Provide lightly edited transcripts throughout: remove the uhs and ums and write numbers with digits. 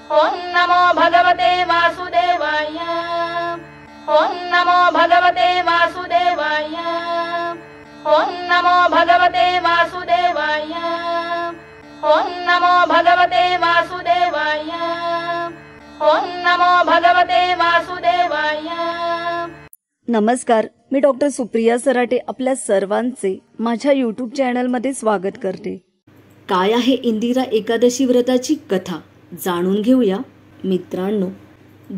ओम नमो भगवते वासुदेवाय। ओम नमो भगवते वासुदेवाय। ओम नमो भगवते वासुदेवाय। ओम नमो भगवते वासुदेवाय। ओम नमो भगवते वासुदेवाय। नमस्कार, मी डॉक्टर सुप्रिया सराटे आपल्या सर्वांचे माझ्या यूट्यूब चॅनलमध्ये स्वागत करते। काय आहे इंदिरा एकादशी व्रताची कथा जाणून घेऊया मित्रांनो।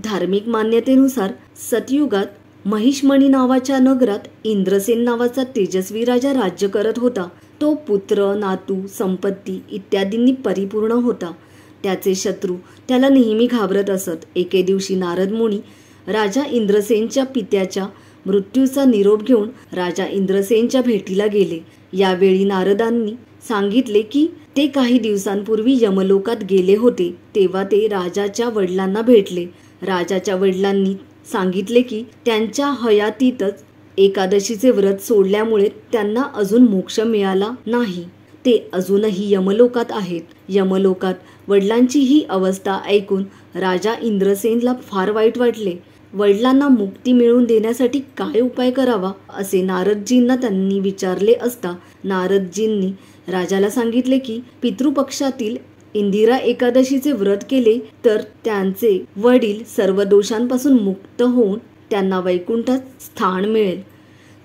धार्मिक मान्यतेनुसार सतयुगात महिषमणी नावाच्या नगरात इंद्रसेन नावाचा तेजस्वी राजा राज्य करत होता। तो पुत्र, नातू, संपत्ती इत्यादींनी परिपूर्ण होता। त्याचे शत्रू त्याला नेहमी घाबरत असत। एके दिवशी नारद मुनी राजा इंद्रसेनच्या पित्याच्या मृत्यूचा निरोप घेऊन राजा इंद्रसेनच्या भेटीला गेले। यावेळी नारदांनी सांगितले की ते काही दिवसांपूर्वी यमलोकात गेले होते, तेव्हा ते राजाच्या वडिलांना भेटले। राजाच्या वडिलांनी सांगितले की त्यांच्या हयातीतच एकादशीचे व्रत सोडल्यामुळे त्यांना अजून मोक्ष मिळाला नाही, ते अजूनही यमलोकात आहेत। यमलोकात वडिलांची ही अवस्था ऐकून राजा इंद्रसेनला फार वाईट वाटले। वडिलांना मुक्ती मिळवून देण्यासाठी काय उपाय करावा असे नारदजींना त्यांनी विचारले असता नारदजींनी राजाला सांगितले की पितृपक्षातील इंदिरा एकादशीचे व्रत केले तर त्यांचे वडील सर्व दोषांपासून मुक्त होऊन त्यांना वैकुंठात स्थान मिळेल।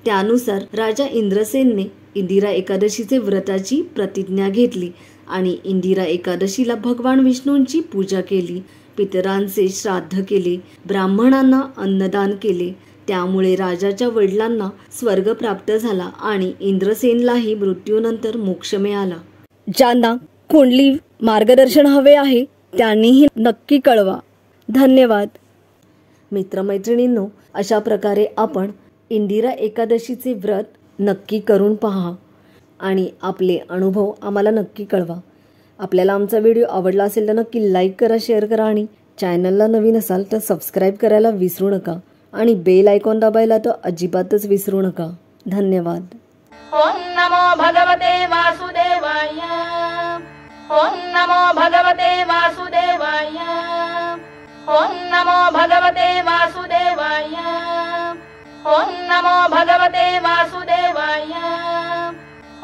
त्यानुसार राजा इंद्रसेनने इंदिरा एकादशीचे व्रताची प्रतिज्ञा घेतली आणि इंदिरा एकादशीला भगवान विष्णूंची पूजा केली, पितरांचे श्राद्ध केले, ब्राह्मणांना अन्नदान केले। त्यामुळे राजाच्या वडिलांना स्वर्ग प्राप्त झाला आणि इंद्रसेनलाही मृत्यूनंतर मोक्ष मिळाला। ज्यांना कुंडली मार्गदर्शन हवे आहे त्यांनीही नक्की कळवा। धन्यवाद मित्रमैत्रिणींनो, अशा प्रकारे आपण इंदिरा एकादशीचे व्रत नक्की करून पहा आणि आपले अनुभव आम्हाला नक्की कळवा। आपल्याला आमचा व्हिडिओ आवडला असेल तर नक्की लाईक करा, शेअर करा आणि चॅनलला नवीन असाल तर सबस्क्राईब करायला विसरू नका आणि बेल आयकॉन दाबायला तर अजिबातच विसरू नका। धन्यवाद। ओम नमो भगवते वासुदेवाय। ओम नमो भगवते वासुदेवाय। ओम नमो भगवते वासुदेवाय। ओम नमो भगवते वासुदेवाय।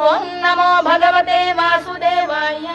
ओम नमो भगवते वासुदेवाय।